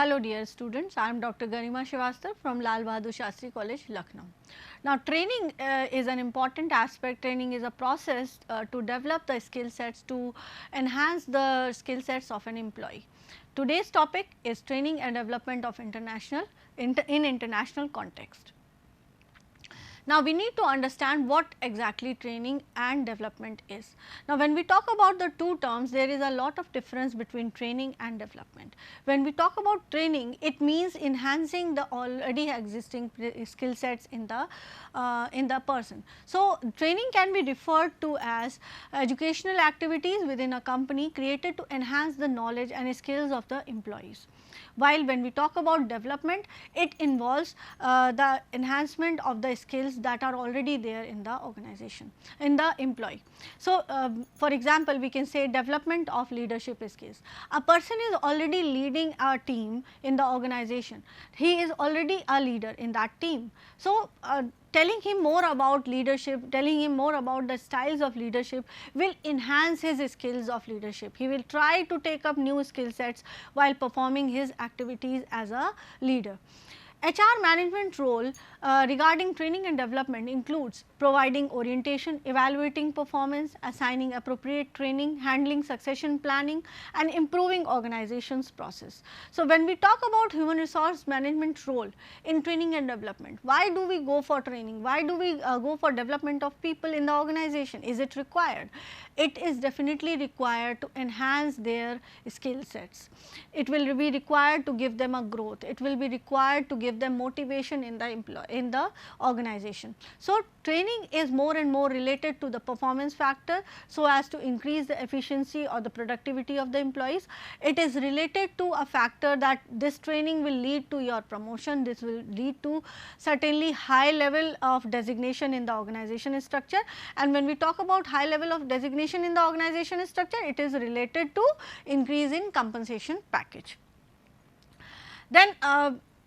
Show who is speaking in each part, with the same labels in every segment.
Speaker 1: Hello dear students, I am Dr. Garima Srivastava from Lal Bahadur Shastri College, Lucknow. Now training is an important aspect. Training is a process to develop the skill sets, to enhance the skill sets of an employee. Today's topic is training and development of in international context. Now, we need to understand what exactly training and development is. Now, when we talk about the two terms, there is a lot of difference between training and development. When we talk about training, it means enhancing the already existing skill sets in the person. So, training can be referred to as educational activities within a company created to enhance the knowledge and skills of the employees. While when we talk about development, it involves the enhancement of the skills that are already there in the organization, in the employee. So, for example, we can say development of leadership skills. A person is already leading a team in the organization, he is already a leader in that team. So, telling him more about leadership, telling him more about the styles of leadership will enhance his skills of leadership. He will try to take up new skill sets while performing his activities as a leader. HR management role regarding training and development includes providing orientation, evaluating performance, assigning appropriate training, handling succession planning and improving organization's process. So, when we talk about human resource management role in training and development, why do we go for training? Why do we go for development of people in the organization? Is it required? It is definitely required to enhance their skill sets. It will be required to give them a growth. It will be required to give them motivation in the organization. So, training is more and more related to the performance factor, so as to increase the efficiency or the productivity of the employees. It is related to a factor that this training will lead to your promotion, this will lead to certainly high level of designation in the organization structure. And when we talk about high level of designation in the organization structure, it is related to increase in compensation package. Then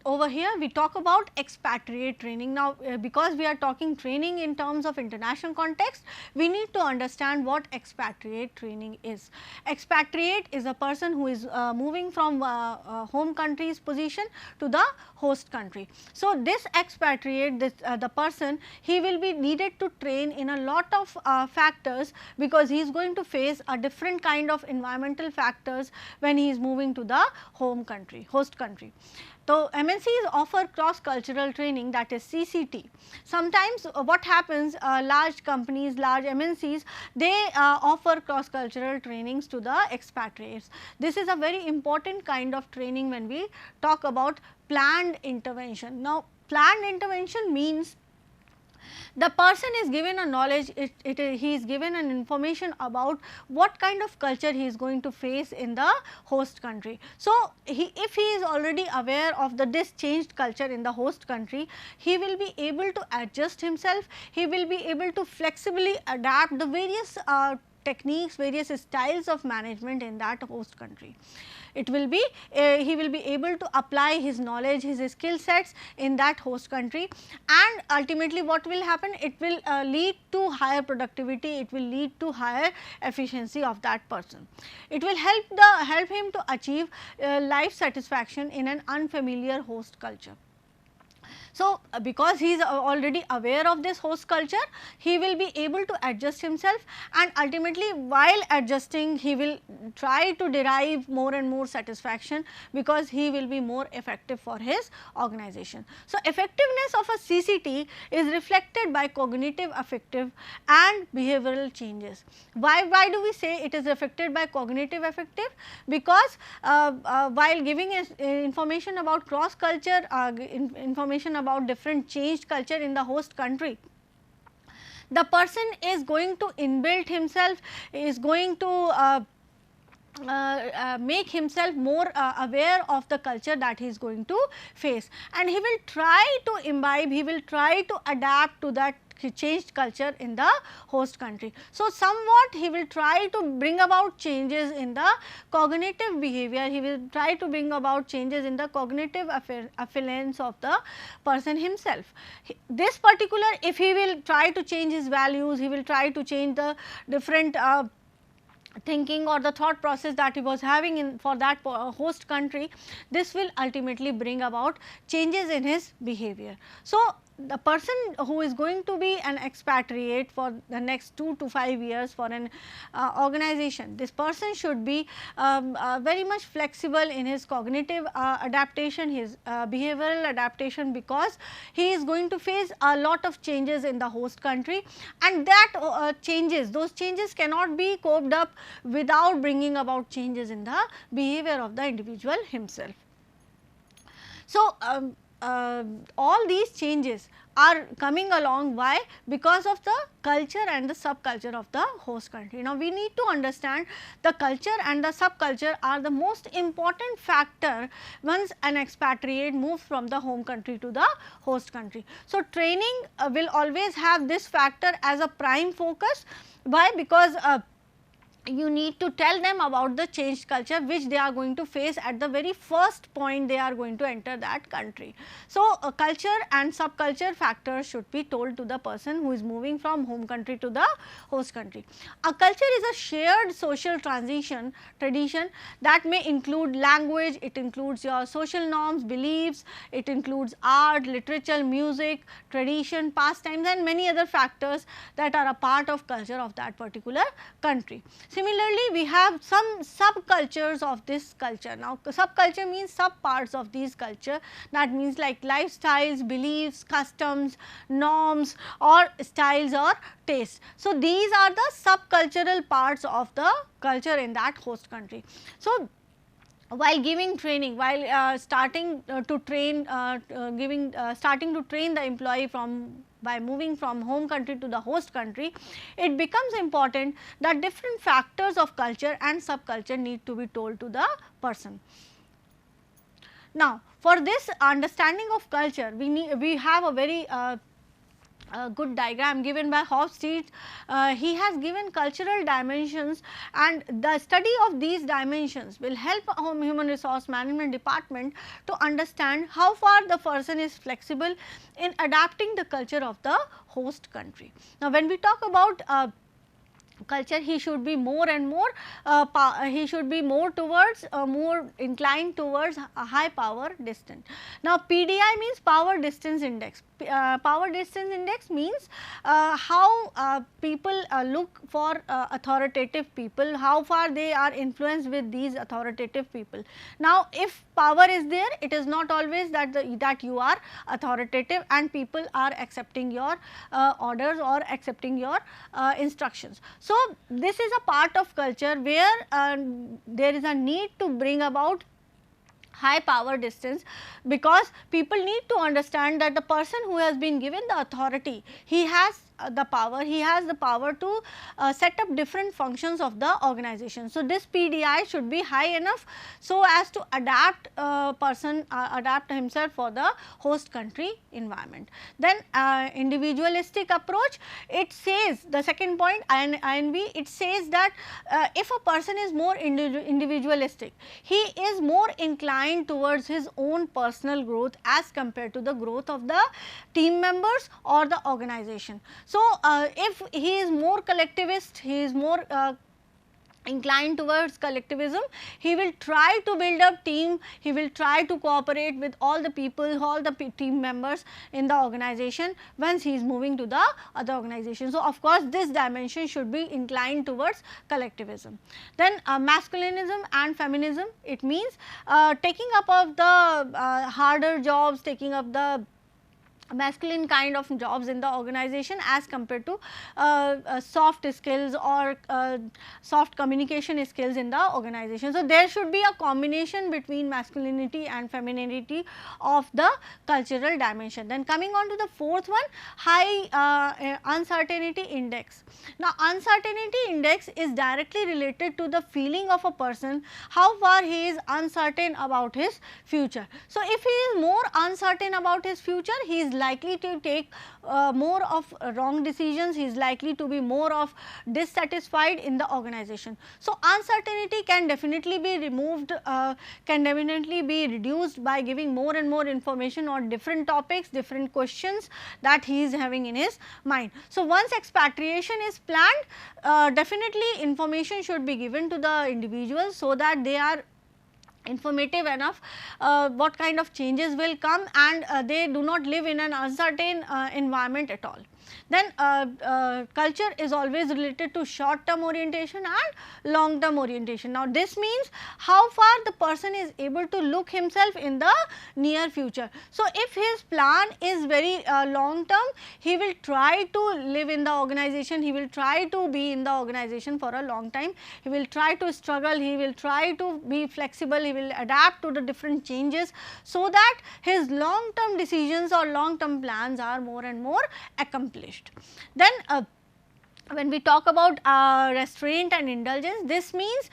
Speaker 1: over here we talk about expatriate training. Now, because we are talking training in terms of international context, we need to understand what expatriate training is. Expatriate is a person who is moving from home country's position to the host country. So, this expatriate, the person, he will be needed to train in a lot of factors, because he is going to face a different kind of environmental factors when he is moving to the home country, host country. So, MNCs offer cross cultural training, that is CCT. Sometimes what happens, large companies, large MNCs, they offer cross cultural trainings to the expatriates. This is a very important kind of training when we talk about planned intervention. Now, planned intervention means the person is given a knowledge, he is given an information about what kind of culture he is going to face in the host country. So, if he is already aware of this changed culture in the host country, he will be able to adjust himself, he will be able to flexibly adapt the various techniques, various styles of management in that host country. It will be he will be able to apply his knowledge, his skill sets in that host country, and ultimately what will happen, it will lead to higher productivity, it will lead to higher efficiency of that person. It will help him to achieve life satisfaction in an unfamiliar host culture. So, because he is already aware of this host culture, he will be able to adjust himself, and ultimately while adjusting he will try to derive more and more satisfaction, because he will be more effective for his organization. So, effectiveness of a CCT is reflected by cognitive, affective and behavioral changes. Why do we say it is affected by cognitive affective? Because while giving information about cross culture, information about different changed culture in the host country, the person is going to inbuilt himself, is going to make himself more aware of the culture that he is going to face, and he will try to imbibe, he will try to adapt to that changed culture in the host country. So, somewhat he will try to bring about changes in the cognitive behavior, he will try to bring about changes in the cognitive affluence of the person himself. This particular, if he will try to change his values, he will try to change the different thinking or the thought process that he was having in for that host country, this will ultimately bring about changes in his behavior. So, the person who is going to be an expatriate for the next 2 to 5 years for an organization, this person should be very much flexible in his cognitive adaptation, his behavioral adaptation, because he is going to face a lot of changes in the host country, and that those changes cannot be coped up without bringing about changes in the behavior of the individual himself. So, all these changes are coming along. Why? Because of the culture and the subculture of the host country. Now, we need to understand the culture and the subculture are the most important factor once an expatriate moves from the home country to the host country. So, training will always have this factor as a prime focus. Why? Because you need to tell them about the changed culture which they are going to face at the very first point they are going to enter that country. So, culture and subculture factors should be told to the person who is moving from home country to the host country. A culture is a shared social tradition that may include language, it includes your social norms, beliefs, it includes art, literature, music, tradition, pastimes, and many other factors that are a part of culture of that particular country. Similarly, we have some subcultures of this culture. Now, subculture means sub parts of these culture, that means like lifestyles, beliefs, customs, norms or styles or tastes. So, these are the subcultural parts of the culture in that host country. So, while giving training, while starting to train the employee by moving from home country to the host country, it becomes important that different factors of culture and subculture need to be told to the person. Now, for this understanding of culture, we have a very good diagram given by HOFSTEDE'S. He has given cultural dimensions, and the study of these dimensions will help human resource management department to understand how far the person is flexible in adapting the culture of the host country. Now, when we talk about culture, he should be more and more more inclined towards a high power distance. Now, PDI means power distance index. Power distance index means how people look for authoritative people, how far they are influenced with these authoritative people. Now, if power is there, it is not always that you are authoritative and people are accepting your orders or accepting your instructions. So, this is a part of culture where there is a need to bring about high power distance, because people need to understand that the person who has been given the authority, he has the power to set up different functions of the organization. So, this PDI should be high enough so as to adapt adapt himself for the host country environment. Then individualistic approach, it says the second point INV, it says that if a person is more individualistic, he is more inclined towards his own personal growth as compared to the growth of the team members or the organization. So, if he is more collectivist, he is more inclined towards collectivism, he will try to build up team, he will try to cooperate with all the people, all the team members in the organization once he is moving to the other organization. So, of course, this dimension should be inclined towards collectivism. Then masculinism and feminism, it means taking up of the harder jobs, taking up the masculine kind of jobs in the organization as compared to soft skills or soft communication skills in the organization. So, there should be a combination between masculinity and femininity of the cultural dimension. Then coming on to the fourth one, high uncertainty index. Now, uncertainty index is directly related to the feeling of a person, how far he is uncertain about his future. So, if he is more uncertain about his future, he is likely to take more of wrong decisions, he is likely to be more of dissatisfied in the organization. So, uncertainty can definitely be removed, can definitely be reduced by giving more and more information on different topics, different questions that he is having in his mind. So, once expatriation is planned, definitely information should be given to the individuals, so that they are informative enough what kind of changes will come, and they do not live in an uncertain environment at all. Then culture is always related to short term orientation and long term orientation. Now, this means how far the person is able to look himself in the near future. So, if his plan is very long term, he will try to live in the organization, he will try to be in the organization for a long time, he will try to struggle, he will try to be flexible, he will adapt to the different changes, so that his long term decisions or long term plans are more and more accomplished. Then when we talk about restraint and indulgence, this means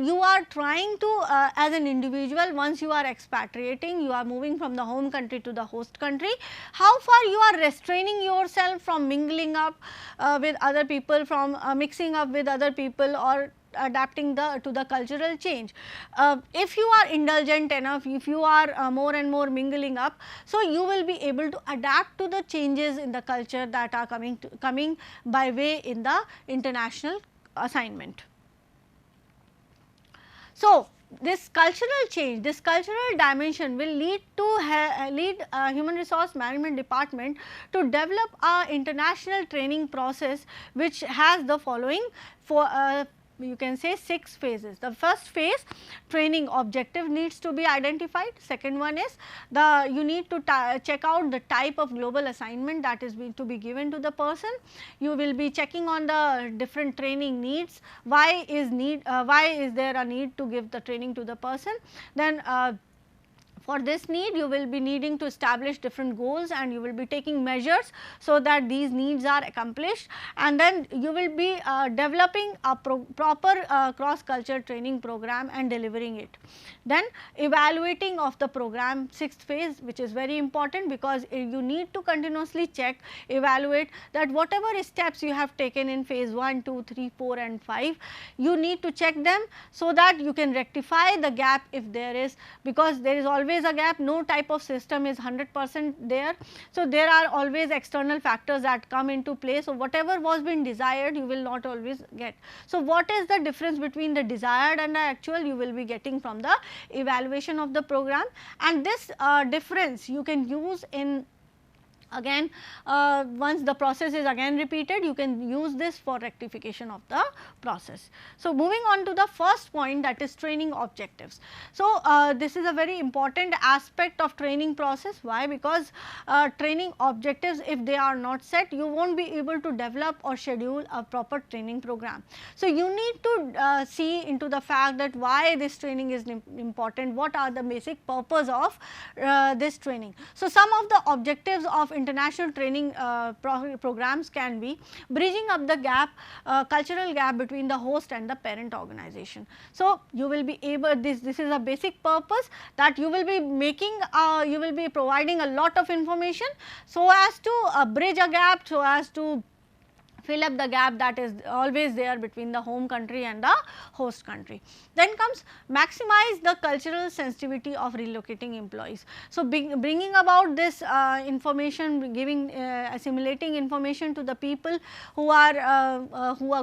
Speaker 1: you are trying to as an individual, once you are expatriating, you are moving from the home country to the host country, how far you are restraining yourself from mingling up with other people, from mixing up with other people, or adapting to the cultural change. If you are indulgent enough, if you are more and more mingling up, so you will be able to adapt to the changes in the culture that are coming by way in the international assignment. So, this cultural change, this cultural dimension will lead to human resource management department to develop a international training process, which has the following you can say 6 phases. The first phase, training objective needs to be identified. Second one is you need to check out the type of global assignment that is to be given to the person. You will be checking on the different training needs, why is there a need to give the training to the person. Then for this need, you will be needing to establish different goals, and you will be taking measures so that these needs are accomplished, and then you will be developing a proper cross culture training program and delivering it. Then evaluating of the program, 6th phase, which is very important, because you need to continuously check, evaluate that whatever steps you have taken in phase 1, 2, 3, 4 and 5, you need to check them so that you can rectify the gap if there is, because there is always a gap, no type of system is 100% there. So, there are always external factors that come into play. So, whatever was been desired, you will not always get. So, what is the difference between the desired and the actual? You will be getting from the evaluation of the program, and this difference you can use in again once the process is again repeated, you can use this for rectification of the process. So, moving on to the first point, that is training objectives. So, this is a very important aspect of training process. Why? Because training objectives, if they are not set, you will not be able to develop or schedule a proper training program. So, you need to see into the fact that why this training is important, what are the basic purpose of this training. So, some of the objectives of international training programs can be bridging up the gap, cultural gap between the host and the parent organization. So, you will be able, this is a basic purpose, that you will be making, you will be providing a lot of information so as to bridge a gap, so as to fill up the gap that is always there between the home country and the host country. Then comes maximize the cultural sensitivity of relocating employees. So, bringing about this information, giving assimilating information to the people who are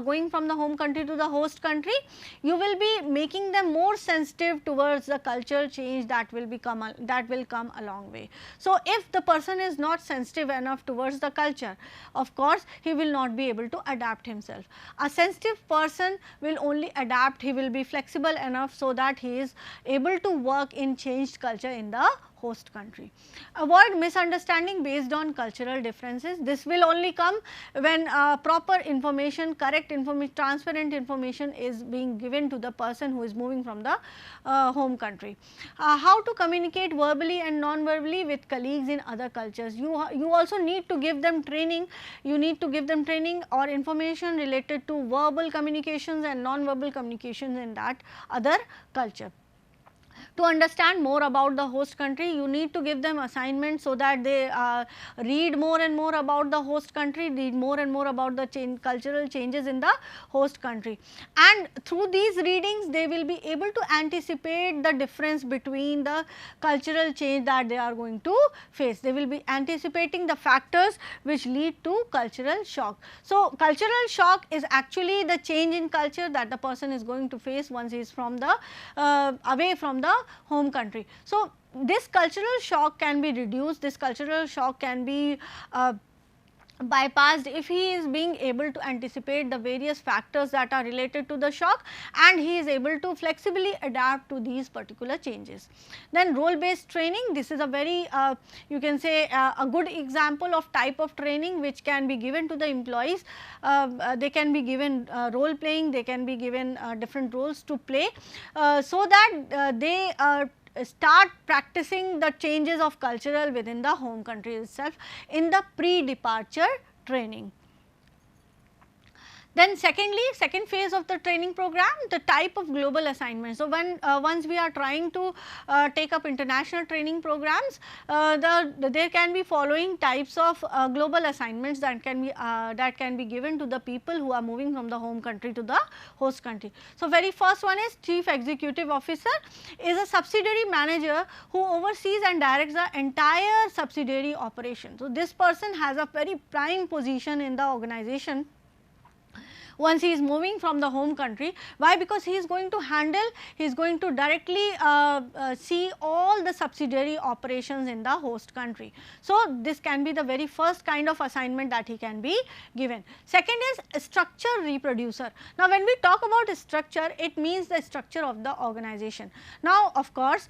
Speaker 1: going from the home country to the host country, you will be making them more sensitive towards the cultural change that will come a long way. So, if the person is not sensitive enough towards the culture, of course, he will not be able to adapt himself. A sensitive person will only adapt, he will be flexible enough so that he is able to work in changed culture in the host country. Avoid misunderstanding based on cultural differences. This will only come when proper information, correct information, transparent information is being given to the person who is moving from the home country. How to communicate verbally and non-verbally with colleagues in other cultures. You also need to give them training, you need to give them training or information related to verbal communications and non-verbal communications in that other culture. to understand more about the host country, you need to give them assignments so that they read more and more about the host country, read more and more about the cultural changes in the host country. And through these readings, they will be able to anticipate the difference between the cultural change that they are going to face. They will be anticipating the factors which lead to cultural shock. So, cultural shock is actually the change in culture that the person is going to face once he is from the away from the home country. So, this cultural shock can be reduced, this cultural shock can be bypassed if he is being able to anticipate the various factors that are related to the shock, and he is able to flexibly adapt to these particular changes. Then role based training, this is a very you can say a good example of type of training which can be given to the employees. They can be given role playing, they can be given different roles to play, so that they start practicing the changes of cultural within the home country itself in the pre-departure training. Then secondly, second phase of the training program, the type of global assignments. So, when once we are trying to take up international training programs, there can be following types of global assignments that can be given to the people who are moving from the home country to the host country. So, very first one is Chief Executive Officer, is a subsidiary manager who oversees and directs the entire subsidiary operation. So, this person has a very prime position in the organization once he is moving from the home country. Why? Because he is going to handle, he is going to directly see all the subsidiary operations in the host country. So, this can be the very first kind of assignment that he can be given. Second is structure reproducer. Now, when we talk about structure, it means the structure of the organization. Now, of course,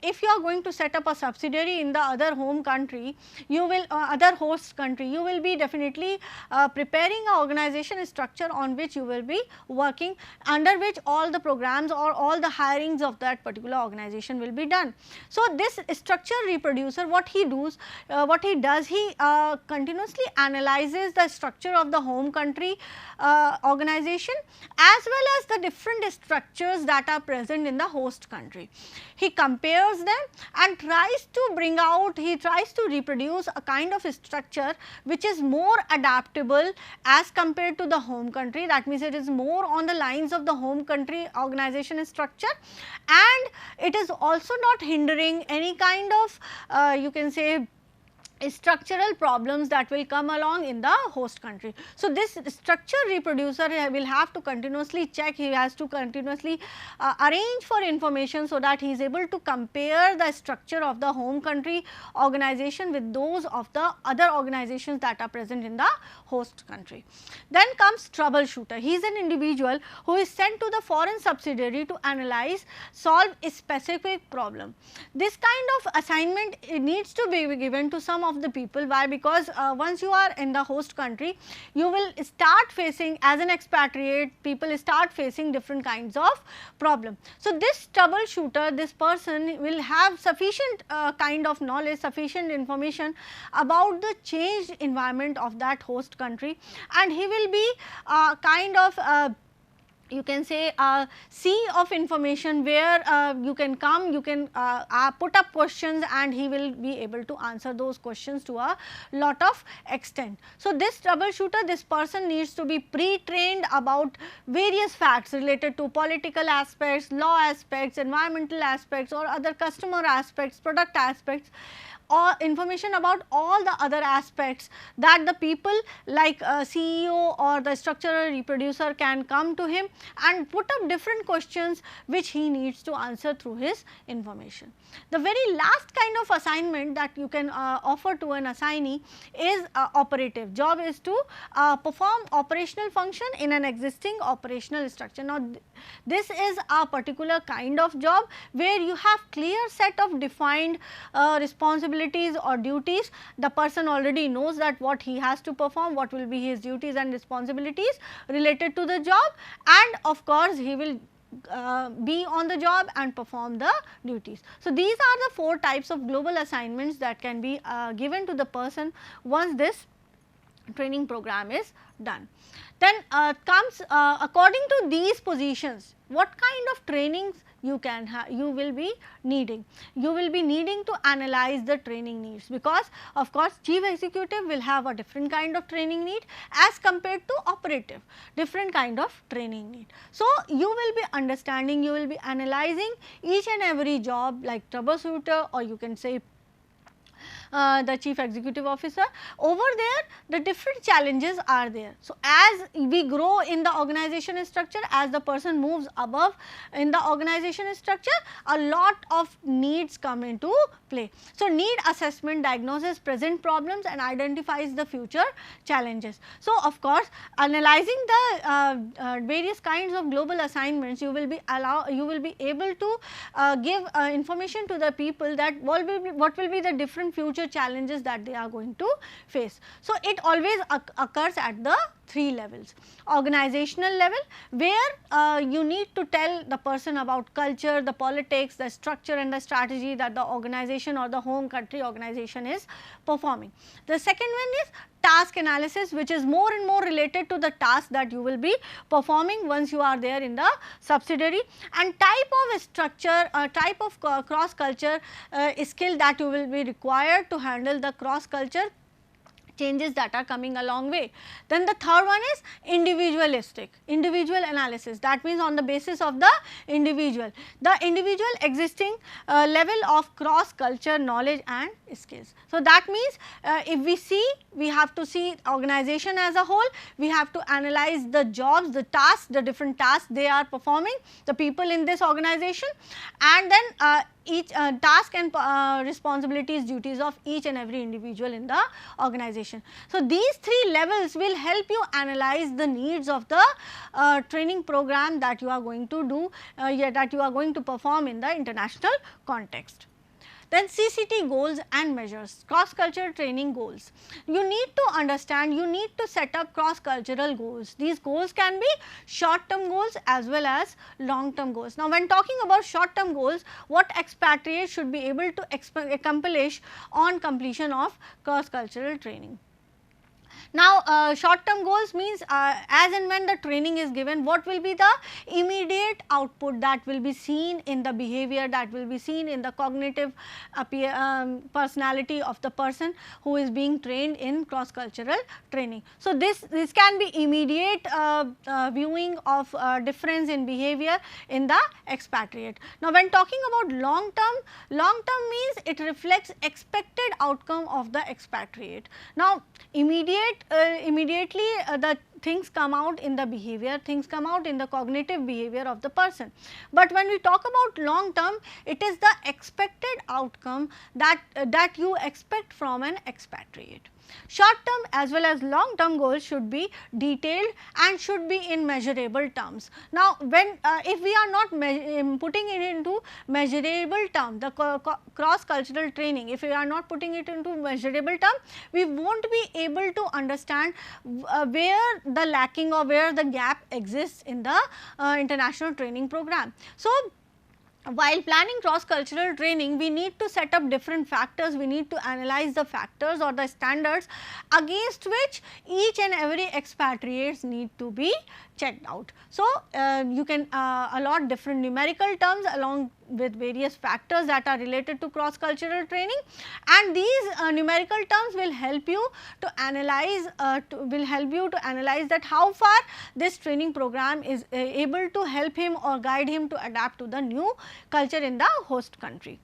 Speaker 1: if you are going to set up a subsidiary in the other home country, you will other host country, you will be definitely preparing a organization structure on which you will be working, under which all the programs or all the hirings of that particular organization will be done. So, this structure reproducer, what he does, he continuously analyzes the structure of the home country organization as well as the different structures that are present in the host country. He compares them and tries to bring out, he tries to reproduce a kind of structure which is more adaptable as compared to the home country. That means, it is more on the lines of the home country organization structure, and it is also not hindering any kind of you can say structural problems that will come along in the host country. So, this structure reproducer will have to continuously check, he has to continuously arrange for information so that he is able to compare the structure of the home country organization with those of the other organizations that are present in the host country. Then comes troubleshooter. He is an individual who is sent to the foreign subsidiary to analyze, solve a specific problem. This kind of assignment, it needs to be given to some of the people. Why? Because once you are in the host country, you will start facing, as an expatriate, people start facing different kinds of problem. So, this troubleshooter, this person will have sufficient kind of knowledge, sufficient information about the changed environment of that host country, and he will be kind of you can say a sea of information where you can come, you can put up questions, and he will be able to answer those questions to a lot of extent. So, this troubleshooter, this person needs to be pre-trained about various facts related to political aspects, law aspects, environmental aspects, or other customer aspects, product aspects, or information about all the other aspects that the people like CEO or the structural reproducer can come to him and put up different questions which he needs to answer through his information. The very last kind of assignment that you can offer to an assignee is operative. Job is to perform operational function in an existing operational structure. Now, this is a particular kind of job where you have clear set of defined responsibilities or duties. The person already knows that what he has to perform, what will be his duties and responsibilities related to the job, and of course, he will be on the job and perform the duties. So, these are the 4 types of global assignments that can be given to the person once this training program is done. Then comes according to these positions, what kind of trainings you will be needing. You will be needing to analyze the training needs, because of course chief executive will have a different kind of training need as compared to operative, different kind of training need. So, you will be understanding, you will be analyzing each and every job like troubleshooter, or you can say the chief executive officer. Over there the different challenges are there. So, as we grow in the organization structure, as the person moves above in the organization structure, a lot of needs come into play. So, need assessment diagnoses present problems and identifies the future challenges. So, of course, analyzing the various kinds of global assignments, you will be able to give information to the people that what will be the different future challenges that they are going to face. So, it always occurs at the 3 levels. Organizational level, where you need to tell the person about culture, the politics, the structure and the strategy that the organization or the home country organization is performing. The second one is task analysis, which is more and more related to the task that you will be performing once you are there in the subsidiary, and type of structure, type of cross culture skill that you will be required to handle the cross culture changes that are coming a long way. Then the third one is individual analysis, that means on the basis of the individual existing level of cross culture knowledge and skills. So, that means if we have to see organization as a whole, we have to analyze the jobs, the tasks, the different tasks they are performing, the people in this organization, and then each task and responsibilities, duties of each and every individual in the organization. So, these 3 levels will help you analyze the needs of the training program that you are going to do, that you are going to perform in the international context. Then CCT goals and measures, cross cultural training goals. You need to understand, you need to set up cross cultural goals. These goals can be short term goals as well as long term goals. Now, when talking about short term goals, what expatriates should be able to accomplish on completion of cross cultural training. Now, short term goals means as and when the training is given, what will be the immediate output that will be seen in the behavior, that will be seen in the cognitive personality of the person who is being trained in cross cultural training. So, this can be immediate viewing of difference in behavior in the expatriate. Now, when talking about long term means it reflects expected outcome of the expatriate. Now, immediately the things come out in the behavior, things come out in the cognitive behavior of the person. But when we talk about long term, it is the expected outcome that you expect from an expatriate. Short term as well as long term goals should be detailed and should be in measurable terms. Now, when if we are not putting it into measurable term, the cross cultural training, if we are not putting it into measurable term, we won't be able to understand where the lacking or where the gap exists in the international training program. So, while planning cross cultural training, we need to set up different factors, we need to analyze the factors or the standards against which each and every expatriates need to be checked out. So, you can allot different numerical terms along with various factors that are related to cross cultural training, and these numerical terms will help you to analyze that how far this training program is able to help him or guide him to adapt to the new culture in the host country.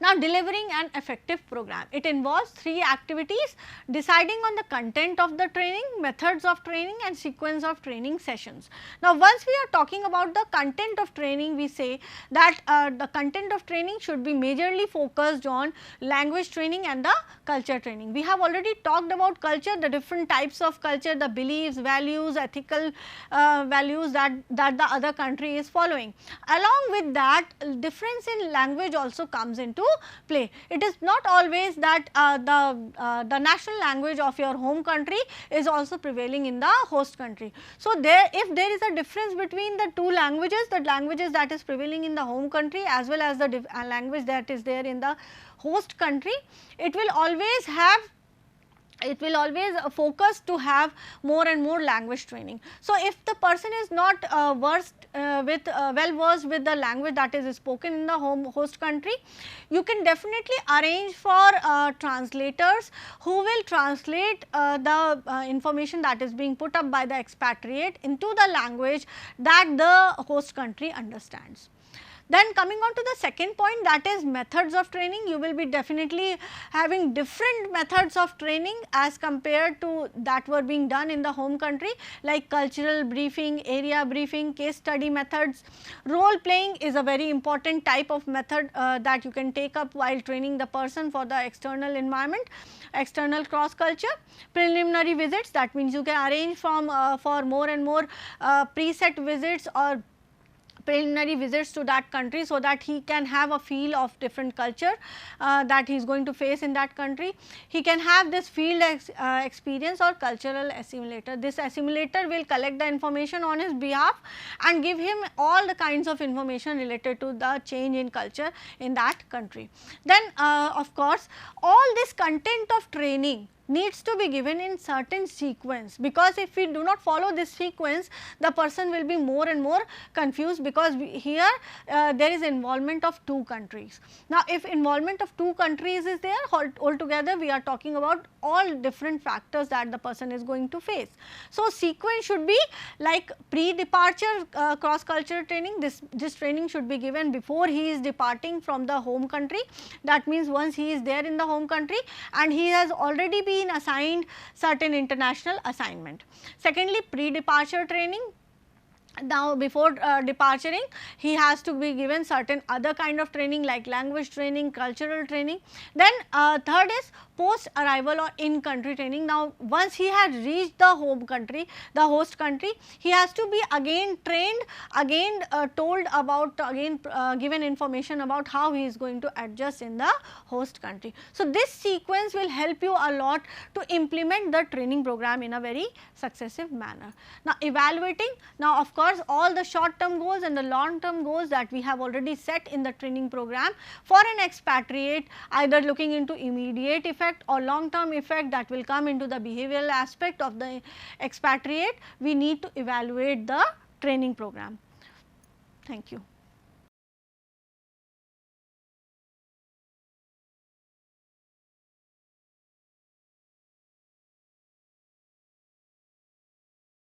Speaker 1: Now, delivering an effective program, it involves 3 activities: deciding on the content of the training, methods of training and sequence of training sessions. Now, once we are talking about the content of training, we say that the content of training should be majorly focused on language training and the culture training. We have already talked about culture, the different types of culture, the beliefs, values, ethical values that the other country is following. Along with that, difference in language also comes into play. It is not always that the national language of your home country is also prevailing in the host country. So, if there is a difference between the 2 languages, the languages that is prevailing in the home country as well as the language that is there in the host country, it will always have it will always focus to have more and more language training. So, if the person is not well versed with the language that is spoken in the host country, you can definitely arrange for translators who will translate the information that is being put up by the expatriate into the language that the host country understands. Then coming on to the second point, that is methods of training. You will be definitely having different methods of training as compared to that were being done in the home country, like cultural briefing, area briefing, case study methods. Role playing is a very important type of method that you can take up while training the person for the external environment, external cross culture. Preliminary visits, that means you can arrange for more and more preset visits or preliminary visits to that country, so that he can have a feel of different culture that he is going to face in that country. He can have this field experience or cultural assimilator. This assimilator will collect the information on his behalf and give him all the kinds of information related to the change in culture in that country. Then of course, all this content of training needs to be given in certain sequence, because if we do not follow this sequence, the person will be more and more confused, because here there is involvement of two countries. Now, if involvement of two countries is there, altogether we are talking about all different factors that the person is going to face. So, sequence should be like pre-departure cross cultural training. This training should be given before he is departing from the home country. That means once he is there in the home country and he has already been assigned certain international assignment. Secondly, pre-departure training. Now, before departuring, he has to be given certain other kind of training like language training, cultural training. Then third is post arrival or in country training. Now, once he has reached the home country, the host country, he has to be again trained, again told about, again given information about how he is going to adjust in the host country. So, this sequence will help you a lot to implement the training program in a very successive manner. Now, evaluating, now of course, all the short term goals and the long term goals that we have already set in the training program for an expatriate, either looking into immediate effect or long term effect that will come into the behavioral aspect of the expatriate, we need to evaluate the training program. Thank you.